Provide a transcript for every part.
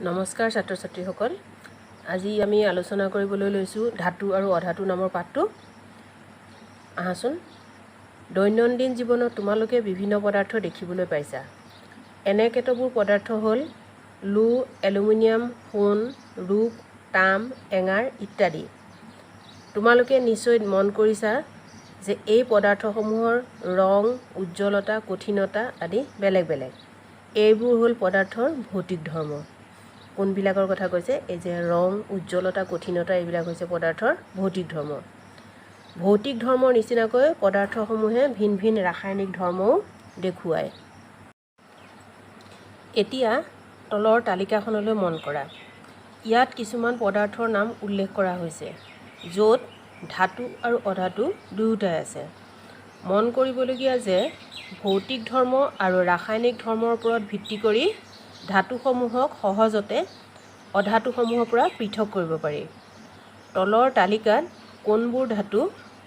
নমস্কাৰ ছাত্ৰ ছাত্ৰীসকল আজি আমি আলোচনা কৰিবলৈ লৈছোঁ ধাতু আৰু অধাতু নামৰ পাঠটো আহাচোন দৈনন্দিন জীৱনত তোমালোকে বিভিন্ন পদাৰ্থ দেখিবলৈ পাইছা এনে কেতবোৰ পদাৰ্থ হ'ল লো এলুমিনিয়াম সোণ ৰূপ তাম এঙাৰ ইত্যাদি তোমালোকে নিশ্চয় মন কৰিছা যে এই পদাৰ্থসমূহৰ ৰং উজ্জ্বলতা কঠিনতা আদি বেলেগ বেলেগ এইবোৰ হ'ল পদাৰ্থৰ ভৌতিক ধৰ্ম কোনবিলাকৰ কথা কৈছে এই যে ৰং উজ্জ্বলতা কঠিনতা এইবিলাক হৈছে পদাৰ্থৰ ভৌতিক ধৰ্ম ভৌতিক ধৰ্মৰ নিচিনাকৈ পদাৰ্থসমূহে ভিন ভিন ৰাসায়নিক ধৰ্মও দেখুৱায় এতিয়া তলৰ তালিকাখনলৈ মন কৰা ইয়াত কিছুমান পদাৰ্থৰ নাম উল্লেখ কৰা হৈছে য'ত ধাতু আৰু অধাতু দুয়োটাই আছে মন কৰিবলগীয়া যে ভৌতিক ধৰ্ম আৰু ৰাসায়নিক ধৰ্মৰ ওপৰত ভিত্তি কৰি ধাতুসমূহক সহজতে অধাতুসমূহৰ পৰা পৃথক কৰিব পাৰি তলৰ তালিকাত কোনবোৰ ধাতু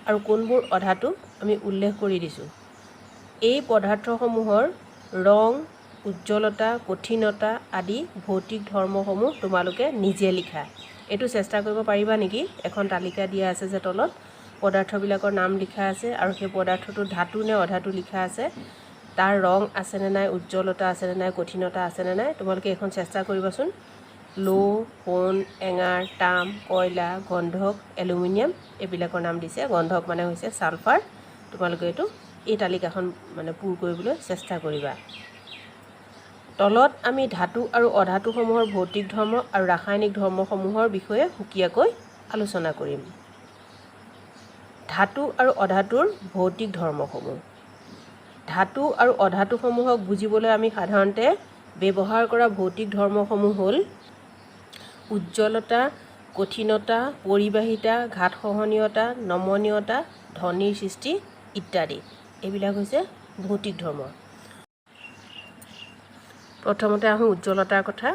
আৰু কোনবোৰ অধাতু আমি উল্লেখ কৰি দিছোঁ এই পদাৰ্থসমূহৰ ৰং উজ্জ্বলতা কঠিনতা আদি ভৌতিক ধৰ্মসমূহ তোমালোকে নিজে লিখা এইটো চেষ্টা কৰিব পাৰিবা নেকি এখন তালিকা দিয়া আছে যে তলত পদাৰ্থবিলাকৰ নাম লিখা আছে আৰু সেই পদাৰ্থটো ধাতু নে অধাতু লিখা আছে তাৰ ৰং আছে নে নাই উজ্জ্বলতা আছে নে নাই কঠিনতা আছে নে নাই তোমালোকে এখন চেষ্টা কৰিবাচোন লো সোণ এঙাৰ তাম কয়লা গন্ধক এলুমিনিয়াম এইবিলাকৰ নাম দিছে গন্ধক মানে হৈছে ছালফাৰ তোমালোকে এইটো এই তালিকাখন মানে পূৰ কৰিবলৈ চেষ্টা কৰিবা তলত আমি ধাতু আৰু অধাতুসমূহৰ ভৌতিক ধৰ্ম আৰু ৰাসায়নিক ধৰ্মসমূহৰ বিষয়ে সুকীয়াকৈ আলোচনা কৰিম ধাতু আৰু অধাতুৰ ভৌতিক ধৰ্মসমূহ ধাতু আৰু অধাতুসমূহক বুজিবলৈ আমি সাধাৰণতে ব্যৱহাৰ কৰা ভৌতিক ধৰ্মসমূহ হ'ল উজ্জ্বলতা কঠিনতা পৰিবাহিতা ঘাত সহনীয়তা নমনীয়তা ধ্বনিৰ সৃষ্টি ইত্যাদি এইবিলাক হৈছে ভৌতিক ধৰ্ম প্ৰথমতে আহোঁ উজ্জ্বলতাৰ কথা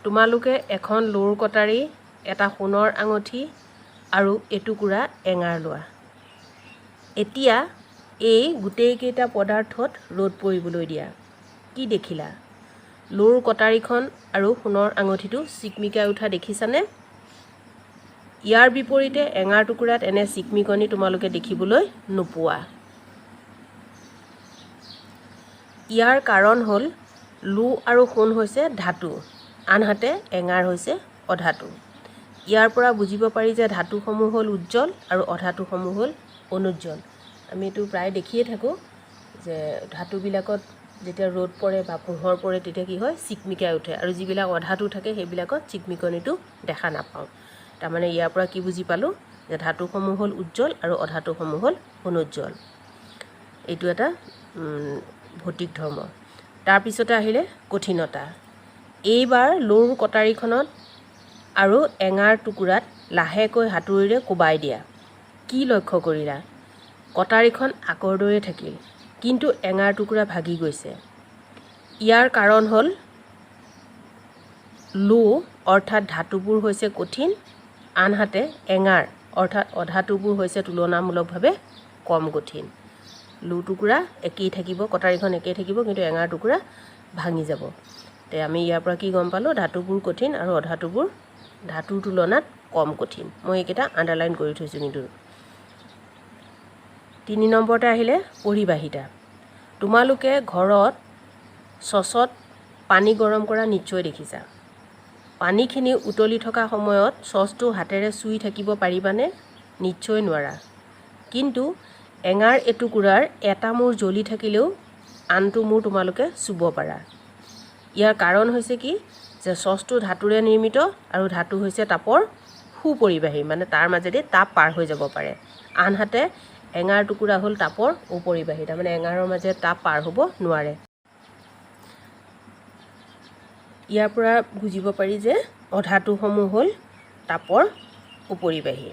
তোমালোকে এখন লোৰ কটাৰী এটা সোণৰ আঙঠি আৰু এটুকুৰা এঙাৰ লোৱা এতিয়া এই গোটেইকেইটা পদাৰ্থত ৰ'দ পৰিবলৈ দিয়া কি দেখিলা লোৰ কটাৰীখন আৰু সোণৰ আঙঠিটো চিকমিকাই উঠা দেখিছানে ইয়াৰ বিপৰীতে এঙাৰ টুকুৰাত এনে চিকমিকনি তোমালোকে দেখিবলৈ নোপোৱা ইয়াৰ কাৰণ হ'ল লো আৰু সোণ হৈছে ধাতু আনহাতে এঙাৰ হৈছে অধাতু ইয়াৰ পৰা বুজিব পাৰি যে ধাতুসমূহ হ'ল উজ্জ্বল আৰু অধাতুসমূহ হ'ল অনুজ্জ্বল আমি এইটো প্ৰায় দেখিয়ে থাকোঁ যে ধাতুবিলাকত যেতিয়া ৰ'দ পৰে বা পোহৰ পৰে তেতিয়া কি হয় চিকমিকাই উঠে আৰু যিবিলাক অধাতু থাকে সেইবিলাকত চিকমিকনিটো দেখা নাপাওঁ তাৰমানে ইয়াৰ পৰা কি বুজি পালোঁ যে ধাতুসমূহ হ'ল উজ্জ্বল আৰু অধাতুসমূহ হ'ল অনুজ্জ্বল এইটো এটা ভৌতিক ধৰ্ম তাৰপিছতে আহিলে কঠিনতা এইবাৰ লোৰ কটাৰীখনত আৰু এঙাৰ টুকুৰাত লাহেকৈ হাতুৰিৰে কোবাই দিয়া কি লক্ষ্য কৰিলা কটাৰীখন আগৰ দৰে থাকিল কিন্তু এঙাৰ টুকুৰা ভাগি গৈছে ইয়াৰ কাৰণ হ'ল লো অৰ্থাৎ ধাতুবোৰ হৈছে কঠিন আনহাতে এঙাৰ অৰ্থাৎ অধাতুবোৰ হৈছে তুলনামূলকভাৱে কম কঠিন লো টুকুৰা একেই থাকিব কটাৰীখন একেই থাকিব কিন্তু এঙাৰ টুকুৰা ভাঙি যাব তে আমি ইয়াৰ পৰা কি গম পালোঁ ধাতুবোৰ কঠিন আৰু অধাতুবোৰ ধাতুৰ তুলনাত কম কঠিন মই এইকেইটা আণ্ডাৰলাইন কৰি থৈছোঁ কিন্তু 3 নম্বৰতে আহিলে পৰিবাহিতা তোমালোকে ঘৰত চচত পানী গৰম কৰা নিশ্চয় দেখিছা পানীখিনি উতলি থকা সময়ত চচটো হাতেৰে চুই থাকিব পাৰিবানে নিশ্চয় নোৱাৰা কিন্তু এঙাৰ এটুকুৰাৰ এটা মূৰ জ্বলি থাকিলেও আনটো মূৰ তোমালোকে চুব পাৰা ইয়াৰ কাৰণ হৈছে কি যে চচটো ধাতুৰে নিৰ্মিত আৰু ধাতু হৈছে তাপৰ সুপৰিবাহী মানে তাৰ মাজেদি তাপ পাৰ হৈ যাব পাৰে আনহাতে এঙাৰ টুকুৰা হ'ল তাপৰ উপৰিবাহী তাৰমানে এঙাৰৰ মাজে তাপ পাৰ হ'ব নোৱাৰে ইয়াৰ পৰা বুজিব পাৰি যে অধাতুসমূহ হ'ল তাপৰ উপৰিবাহী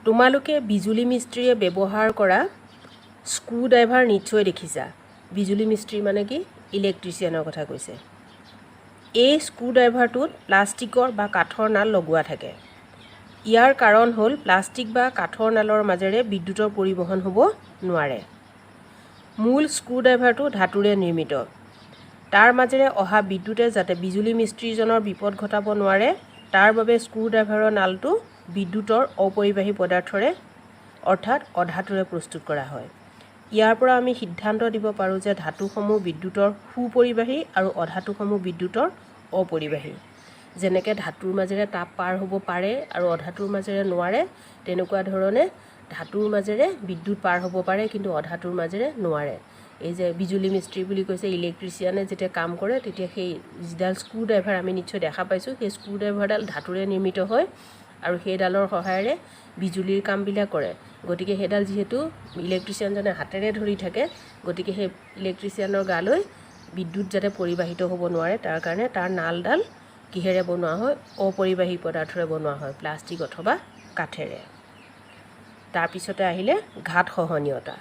তোমালোকে বিজুলী মিস্ত্ৰীয়ে ব্যৱহাৰ কৰা স্ক্ৰু ড্ৰাইভাৰ নিশ্চয় দেখিছা বিজুলী মিস্ত্ৰী মানে কি ইলেক্ট্ৰিচিয়ানৰ কথা কৈছে এই স্ক্ৰু ড্ৰাইভাৰটোত প্লাষ্টিকৰ বা কাঠৰ নাল লগোৱা থাকে ইয়াৰ কাৰণ হ'ল প্লাষ্টিক বা কাঠৰ নালৰ মাজেৰে বিদ্যুতৰ পৰিবহণ হ'ব নোৱাৰে মূল স্ক্ৰু ড্ৰাইভাৰটো ধাতুৰে নিৰ্মিত তাৰ মাজেৰে অহা বিদ্যুতে যাতে বিজুলী মিস্ত্ৰীজনৰ বিপদ ঘটাব নোৱাৰে তাৰ বাবে স্ক্ৰুড্ৰাইভাৰৰ নালটো বিদ্যুতৰ অপৰিবাহী পদাৰ্থৰে অৰ্থাৎ অধাতুৰে প্ৰস্তুত কৰা হয়। ইয়াৰ পৰা আমি সিদ্ধান্ত দিব পাৰোঁ যে ধাতুসমূহ বিদ্যুতৰ সুপৰিবাহী আৰু অধাতুসমূহ বিদ্যুতৰ অপৰিবাহী। যেনেকৈ ধাতুৰ মাজেৰে তাপ পাৰ হ'ব পাৰে আৰু অধাতুৰ মাজেৰে নোৱাৰে, তেনেকুৱা ধৰণে ধাতুৰ মাজেৰে বিদ্যুৎ পাৰ হ'ব পাৰে কিন্তু অধাতুৰ মাজেৰে নোৱাৰে। এই যে বিজুলী মিস্ত্ৰী বুলি কৈছে, ইলেক্ট্ৰিচিয়ানে যেতিয়া কাম কৰে তেতিয়া সেই যিডাল স্ক্ৰুড্ৰাইভাৰ আমি নিশ্চয় দেখা পাইছোঁ, সেই স্ক্ৰুড্ৰাইভাৰডাল ধাতুৰে নিৰ্মিত হয় আৰু সেইডালৰ সহায়েৰে বিজুলীৰ কামবিলাক কৰে। গতিকে সেইডাল যিহেতু ইলেক্ট্ৰিচিয়ানজনে হাতেৰে ধৰি থাকে, গতিকে সেই ইলেক্ট্ৰিচিয়ানৰ গালৈ বিদ্যুৎ যাতে পৰিবাহিত হ'ব নোৱাৰে তাৰ কাৰণে তাৰ নালডাল কিহেৰে বনোৱা হয়? অপৰিবাহী পদাৰ্থৰে বনোৱা হয়, প্লাষ্টিক অথবা কাঠেৰে। তাৰপিছতে আহিলে ঘাত সহনীয়তা।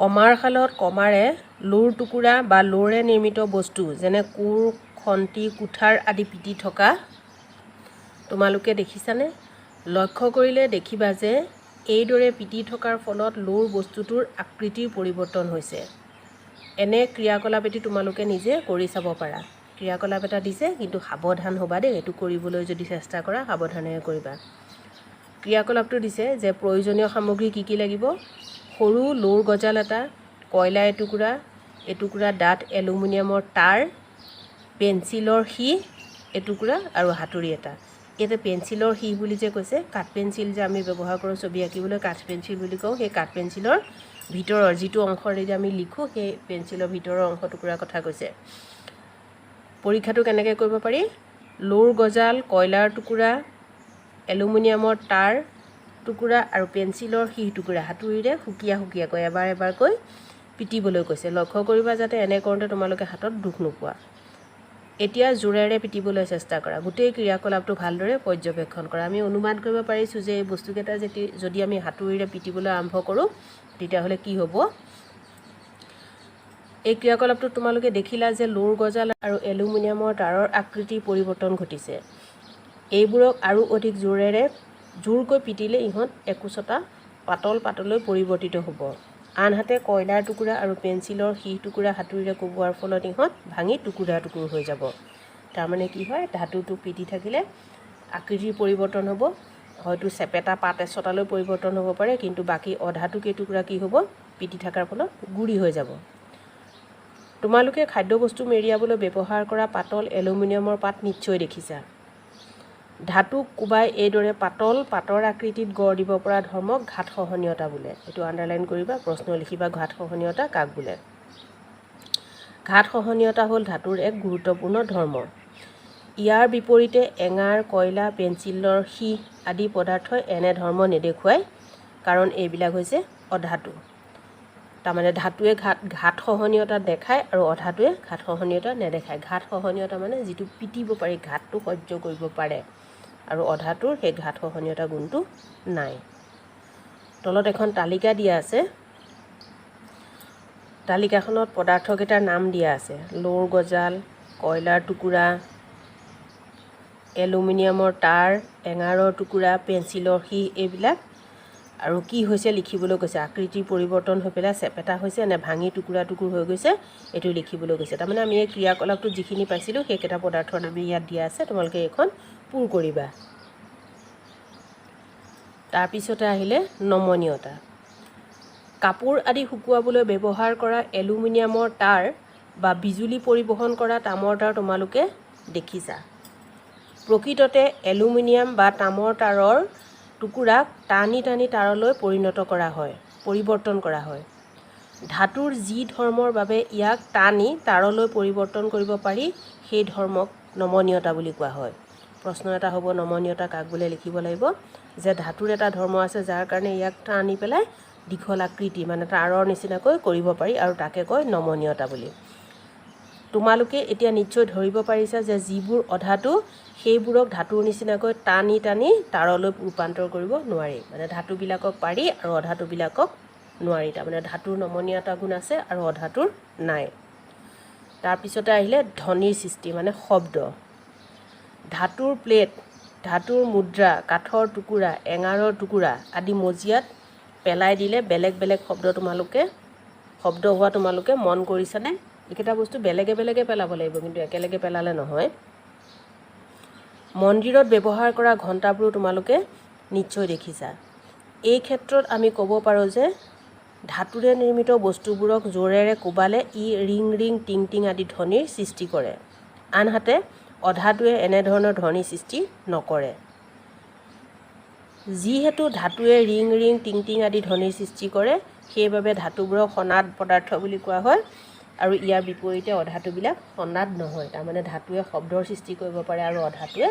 কমাৰ শালত কমাৰে লোৰ টুকুৰা বা লোৰে নিৰ্মিত বস্তু যেনে কোৰ, খন্তি, কুঠাৰ আদি পিটি থকা তোমালোকে দেখিছানে? লক্ষ্য কৰিলে দেখিবা যে এইদৰে পিটি থকাৰ ফলত লোৰ বস্তুটোৰ আকৃতিৰ পৰিৱৰ্তন হৈছে। এনে ক্ৰিয়াকলাপ এটি তোমালোকে নিজে কৰি চাব পাৰা। ক্ৰিয়াকলাপ এটা দিছে, কিন্তু সাৱধান হ'বা দেই, এইটো কৰিবলৈ যদি চেষ্টা কৰা সাৱধানেৰে কৰিবা। ক্ৰিয়াকলাপটো দিছে যে প্ৰয়োজনীয় সামগ্ৰী কি কি লাগিব? সৰু লোৰ গজাল এটা, কয়লা এটুকুৰা ডাঠ এলুমিনিয়ামৰ তাঁৰ, পেঞ্চিলৰ সীহ এটুকুৰা আৰু হাতুৰি এটা। ইয়াতে পেঞ্চিলৰ সীহ বুলি যে কৈছে, কাঠ পেঞ্চিল যে আমি ব্যৱহাৰ কৰোঁ ছবি আঁকিবলৈ, কাঠ পেঞ্চিল বুলি কওঁ, সেই কাঠ পেঞ্চিলৰ ভিতৰৰ যিটো অংশৰেদি আমি লিখোঁ সেই পেঞ্চিলৰ ভিতৰৰ অংশ টুকুৰাৰ কথা কৈছে। পৰীক্ষাটো কেনেকৈ কৰিব পাৰি? লোৰ গজাল, কয়লাৰ টুকুৰা, এলুমিনিয়ামৰ তাঁৰ টুকুৰা আৰু পেঞ্চিলৰ সীহ টুকুৰা হাতুৰিৰে সুকীয়াকৈ এবাৰকৈ পিটিবলৈ কৈছে। লক্ষ্য কৰিবা যাতে এনে কৰোঁতে তোমালোকে হাতত দুখ নোপোৱা। এতিয়া জোৰেৰে পিটিবলৈ চেষ্টা কৰা। গোটেই ক্ৰিয়াকলাপটো ভালদৰে পৰ্যবেক্ষণ কৰা। আমি অনুমান কৰিব পাৰিছোঁ যে এই বস্তুকেইটা যদি আমি হাতুৰিৰে পিটিবলৈ আৰম্ভ কৰোঁ তেতিয়াহ'লে কি হ'ব? এই ক্ৰিয়াকলাপটোত তোমালোকে দেখিলা যে লোৰ গজাল আৰু এলুমিনিয়ামৰ তাঁৰৰ আকৃতিৰ পৰিৱৰ্তন ঘটিছে। এইবোৰক আৰু অধিক জোৰকৈ পিটিলে ইহঁত একোচতা পাতলৈ পৰিৱৰ্তিত হ'ব। আনহাতে কয়লাৰ টুকুৰা আৰু পেঞ্চিলৰ সীহ টুকুৰা হাতুৰিৰে কোবোৱাৰ ফলত ইহঁত ভাঙি টুকুৰা হৈ যাব। তাৰমানে কি হয়? ধাতুটো পিটি থাকিলে আকৃতিৰ পৰিৱৰ্তন হ'ব, হয়তো চেপেটা পাত এচটালৈ পৰিৱৰ্তন হ'ব পাৰে, কিন্তু বাকী অধাতু কেইটুকুৰা কি হ'ব? পিটি থকাৰ ফলত গুৰি হৈ যাব। তোমালোকে খাদ্যবস্তু মেৰিয়াবলৈ ব্যৱহাৰ কৰা পাতল এলুমিনিয়ামৰ পাত নিশ্চয় দেখিছা। ধাতুক কোবাই এইদৰে পাতৰ আকৃতিত গঢ় দিব পৰা ধৰ্মক ঘাত সহনীয়তা বোলে। এইটো আণ্ডাৰলাইন কৰিবা, প্ৰশ্ন লিখিবা ঘাত সহনীয়তা কাক বোলে। ঘাত সহনীয়তা হ'ল ধাতুৰ এক গুৰুত্বপূৰ্ণ ধৰ্ম। ইয়াৰ বিপৰীতে এঙাৰ, কয়লা, পেঞ্চিলৰ সীহ আদি পদাৰ্থই এনে ধৰ্ম নেদেখুৱায়, কাৰণ এইবিলাক হৈছে অধাতু। তাৰমানে ধাতুৱে ঘাত সহনীয়তা দেখায় আৰু অধাতুৱে ঘাত সহনীয়তা নেদেখায়। ঘাত সহনীয়তা মানে যিটো পিটিব পাৰি, ঘাতটো সহ্য কৰিব পাৰে, আৰু অধাতুৰ সেই ঘাত সহনীয়তা গুণটো নাই। তলত এখন তালিকা দিয়া আছে। তালিকাখনত পদাৰ্থকেইটাৰ নাম দিয়া আছে। লোৰ গজাল, কয়লাৰ টুকুৰা, এলুমিনিয়ামৰ তাঁৰ, এঙাৰৰ টুকুৰা, পেঞ্চিলৰ সীহ এইবিলাক, আৰু কি হৈছে লিখিবলৈ কৈছে। আকৃতিৰ পৰিৱৰ্তন হৈ পেলাই চেপেটা হৈছে নে ভাঙি টুকুৰা হৈ গৈছে এইটো লিখিবলৈ কৈছে। তাৰমানে আমি এই ক্ৰিয়াকলাপটোত যিখিনি পাইছিলোঁ সেইকেইটা পদাৰ্থৰ নামে ইয়াত দিয়া আছে, তোমালোকে এইখন পূৰ কৰিবা। তাৰপিছতে আহিলে নমনীয়তা। কাপোৰ আদি শুকুৱাবলৈ ব্যৱহাৰ কৰা এলুমিনিয়ামৰ তাঁৰ বা বিজুলী পৰিবহণ কৰা তামৰ তাঁৰ তোমালোকে দেখিছা। প্ৰকৃততে এলুমিনিয়াম বা তামৰ তাঁৰৰ টুকুৰাক টানি তাঁৰলৈ পৰিৱৰ্তন কৰা হয়। ধাতুৰ যি ধৰ্মৰ বাবে ইয়াক টানি তাঁৰলৈ পৰিৱৰ্তন কৰিব পাৰি সেই ধৰ্মক নমনীয়তা বুলি কোৱা হয়। প্ৰশ্ন এটা হ'ব, নমনীয়তা কাক বোলে? লিখিব লাগিব যে ধাতুৰ এটা ধৰ্ম আছে যাৰ কাৰণে ইয়াক টানি পেলাই দীঘল আকৃতি মানে তাঁৰৰ নিচিনাকৈ কৰিব পাৰি, আৰু তাকে কয় নমনীয়তা বুলি। তোমালোকে এতিয়া নিশ্চয় ধৰিব পাৰিছা যে যিবোৰ অধাতু সেইবোৰক ধাতুৰ নিচিনাকৈ টানি তাঁৰলৈ ৰূপান্তৰ কৰিব নোৱাৰি। মানে ধাতুবিলাকক পাৰি আৰু অধাতুবিলাকক নোৱাৰি। তাৰমানে ধাতুৰ নমনীয়তা গুণ আছে আৰু অধাতুৰ নাই। তাৰপিছতে আহিলে ধ্বনিৰ সৃষ্টি মানে শব্দ। ধাতুৰ প্লেট, ধাতুৰ মুদ্ৰা, কাঠৰ টুকুৰা, এঙাৰৰ টুকুৰা আদি মজিয়াত পেলাই দিলে বেলেগ শব্দ তোমালোকে শব্দ হোৱা তোমালোকে মন কৰিছানে? এইকেইটা বস্তু বেলেগে বেলেগে পেলাব লাগিব, কিন্তু একেলগে পেলালে নহয়। মন্দিৰত ব্যৱহাৰ কৰা ঘণ্টাবোৰো তোমালোকে নিশ্চয় দেখিছা। এই ক্ষেত্ৰত আমি ক'ব পাৰোঁ যে ধাতুৰে নিৰ্মিত বস্তুবোৰক জোৰেৰে কোবালে ই ৰিং ৰিং টিং টিং আদি ধ্বনিৰ সৃষ্টি কৰে। আনহাতে অধাতুৱে এনেধৰণৰ ধ্বনি সৃষ্টি নকৰে। যিহেতু ধাতুৱে ৰিং ৰিং টিং টিং আদি ধ্বনিৰ সৃষ্টি কৰে, সেইবাবে ধাতুবোৰক সনাদ পদাৰ্থ বুলি কোৱা হয়, আৰু ইয়াৰ বিপৰীতে অধাতুবিলাক সনাদ নহয়। তাৰমানে ধাতুৱে শব্দৰ সৃষ্টি কৰিব পাৰে আৰু অধাতুৱে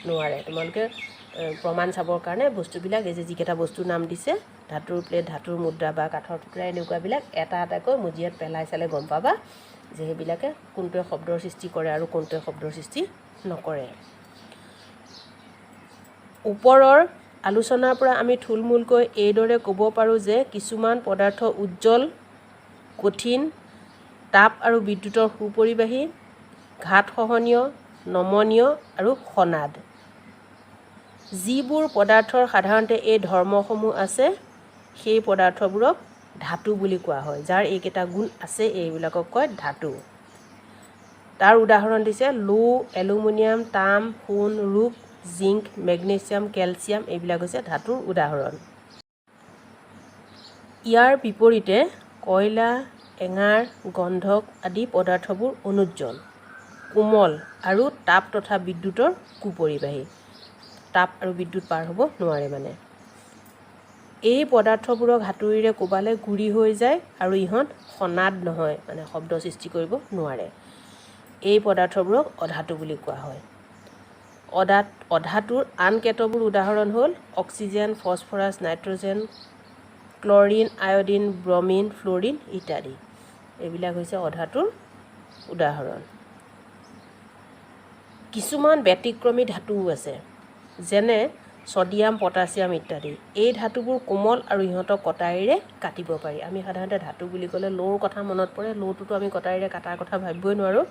নোৱাৰে। তোমালোকে প্ৰমাণ চাবৰ কাৰণে বস্তুবিলাক এই যে যিকেইটা বস্তুৰ নাম দিছে, ধাতুৰ প্লেট, ধাতুৰ মুদ্ৰা বা কাঠৰ টুকুৰা, এনেকুৱাবিলাক এটা এটাকৈ মজিয়াত পেলাই চালে গম পাবা যে সেইবিলাকে কোনটোৱে শব্দৰ সৃষ্টি কৰে আৰু কোনটোৱে শব্দৰ সৃষ্টি নকৰে। ওপৰৰ আলোচনাৰ পৰা আমি থুলমূলকৈ এইদৰে ক'ব পাৰোঁ যে কিছুমান পদাৰ্থ উজ্জ্বল, কঠিন, তাপ আৰু বিদ্যুতৰ সুপৰিবাহী, ঘাত সহনীয়, নমনীয় আৰু সনাদ। যিবোৰ পদাৰ্থৰ সাধাৰণতে এই ধৰ্মসমূহ আছে, সেই পদাৰ্থবোৰক ধাতু বুলি কোৱা হয়। যাৰ এইকেইটা গুণ আছে, এইবিলাকক কয় ধাতু। তাৰ উদাহৰণ দিছে লো, এলুমিনিয়াম, তাম, সোণ, ৰূপ, জিংক, মেগনেছিয়াম, কেলছিয়াম, এইবিলাক হৈছে ধাতুৰ উদাহৰণ। ইয়াৰ বিপৰীতে কয়লা, এঙাৰ, গন্ধক আদি পদাৰ্থবোৰ অনুজ্জ্বল, কোমল আৰু তাপ তথা বিদ্যুতৰ কুপৰিবাহী। তাপ আৰু বিদ্যুৎ পাৰ হ'ব নোৱাৰে মানে। এই পদাৰ্থবোৰক হাতুৰিৰে কোবালে গুৰি হৈ যায় আৰু ইহঁত সনাদ নহয়, মানে শব্দ সৃষ্টি কৰিব নোৱাৰে। এই পদাৰ্থবোৰক অধাতু বুলি কোৱা হয়। অধাতুৰ আন কেতবোৰ উদাহৰণ হ'ল oxygen, phosphorus, nitrogen, chlorine, iodine, ব্ৰমিন, fluorine ইত্যাদি। এইবিলাক হৈছে অধাতুৰ উদাহৰণ। কিছুমান ব্যতিক্ৰমী ধাতুও আছে, যেনে ছডিয়াম, পটাছিয়াম ইত্যাদি। এই ধাতুবোৰ কোমল আৰু ইহঁতক কটাৰীৰে কাটিব পাৰি। আমি সাধাৰণতে ধাতু বুলি ক'লে লৌৰ কথা মনত পৰে। লৌটোতো আমি কটাৰীৰে কাটাৰ কথা ভাবিবই নোৱাৰোঁ,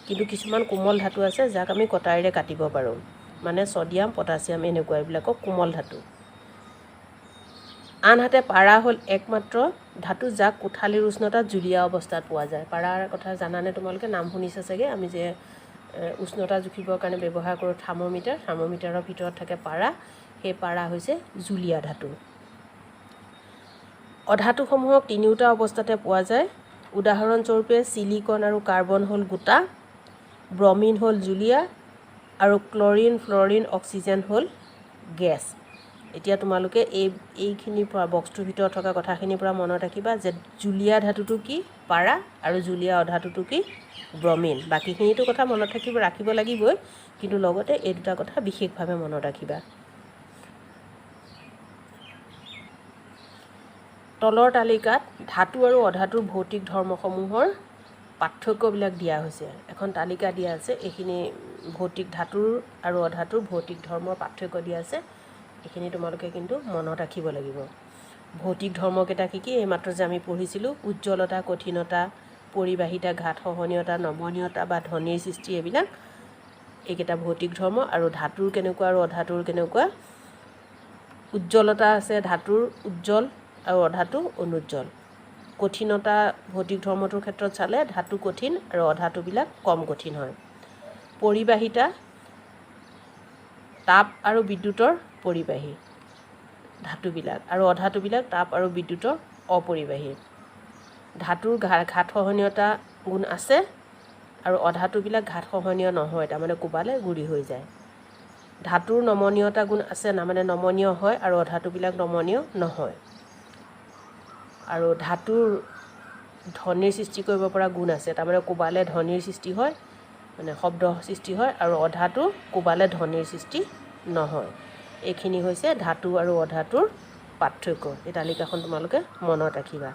কিন্তু কিছুমান কোমল ধাতু আছে যাক আমি কটাৰীৰে কাটিব পাৰোঁ, মানে ছডিয়াম, পটাছিয়াম এনেকুৱা, এইবিলাকক কোমল ধাতু। আনহাতে পাৰা হ'ল একমাত্ৰ ধাতু যাক কোঠালিৰ উষ্ণতাত জুলীয়া অৱস্থাত পোৱা যায়। পাৰাৰ কথা জানানে তোমালোকে? নাম শুনিছা চাগে। আমি যে উষ্ণতা জুখিবৰ কাৰণে ব্যৱহাৰ কৰোঁ থাৰ্মোমিটাৰ, থাৰ্মোমিটাৰৰ ভিতৰত থাকে পাৰা। সেই পাৰা হৈছে জুলীয়া ধাতু। অধাতুসমূহক তিনিওটা অৱস্থাতে পোৱা যায়। উদাহৰণস্বৰূপে চিলিকন আৰু কাৰ্বন হ'ল গোটা, ব্ৰমিন হ'ল জুলীয়া, আৰু ক্লৰিন, ফ্ল'ৰিন, অক্সিজেন হ'ল গেছ। এতিয়া তোমালোকে এইখিনিৰ পৰা বক্সটোৰ ভিতৰত থকা কথাখিনিৰ পৰা মনত ৰাখিবা যে জুলীয়া ধাতুটো কি? পাৰা, আৰু জুলীয়া অধাতুটো কি? ব্ৰমিন। বাকীখিনিতো কথা মনত ৰাখিব লাগিবই, কিন্তু লগতে এই দুটা কথা বিশেষভাৱে মনত ৰাখিবা। তলৰ তালিকাত ধাতু আৰু অধাতুৰ ভৌতিক ধৰ্মসমূহৰ পাৰ্থক্যবিলাক দিয়া হৈছে। এখন তালিকা দিয়া আছে, এইখিনি ভৌতিক ধাতুৰ আৰু অধাতুৰ ভৌতিক ধৰ্মৰ পাৰ্থক্য দিয়া আছে। এইখিনি তোমালোকে কিন্তু মনত ৰাখিব লাগিব। ভৌতিক ধৰ্মকেইটা কি কি? এইমাত্ৰ যে আমি পঢ়িছিলোঁ, উজ্জ্বলতা, কঠিনতা, পৰিবাহিতা, ঘাত সহনীয়তা, নমনীয়তা বা ধ্বনিৰ সৃষ্টি, এইকেইটা ভৌতিক ধৰ্ম। আৰু ধাতুৰ কেনেকুৱা আৰু অধাতুৰ কেনেকুৱা? উজ্জ্বলতা আছে ধাতুৰ, উজ্জ্বল, আৰু অধাতু অনুজ্জ্বল। কঠিনতা ভৌতিক ধৰ্মটোৰ ক্ষেত্ৰত চালে ধাতু কঠিন আৰু অধাতুবিলাক কম কঠিন হয়। পৰিবাহিতা তাপ আৰু বিদ্যুতৰ পৰিবাহী ধাতুবিলাক, আৰু অধাতুবিলাক তাপ আৰু বিদ্যুতৰ অপৰিবাহী। ধাতুৰ ঘাত সহনীয়তা গুণ আছে আৰু অধাতুবিলাক ঘাত সহনীয় নহয়, তাৰমানে কোবালে গুৰি হৈ যায়। ধাতুৰ নমনীয়তা গুণ আছে, তাৰমানে নমনীয় হয়, আৰু অধাতুবিলাক নমনীয় নহয়। আৰু ধাতুৰ ধ্বনিৰ সৃষ্টি কৰিব পৰা গুণ আছে, তাৰমানে কোবালে ধ্বনিৰ সৃষ্টি হয়, মানে শব্দ সৃষ্টি হয়, আৰু অধাতু কোবালে ধ্বনিৰ সৃষ্টি নহয়। এইখিনি হৈছে ধাতু আৰু অধাতুৰ পাৰ্থক্য। এই তালিকাখন তোমালোকে মনত ৰাখিবা।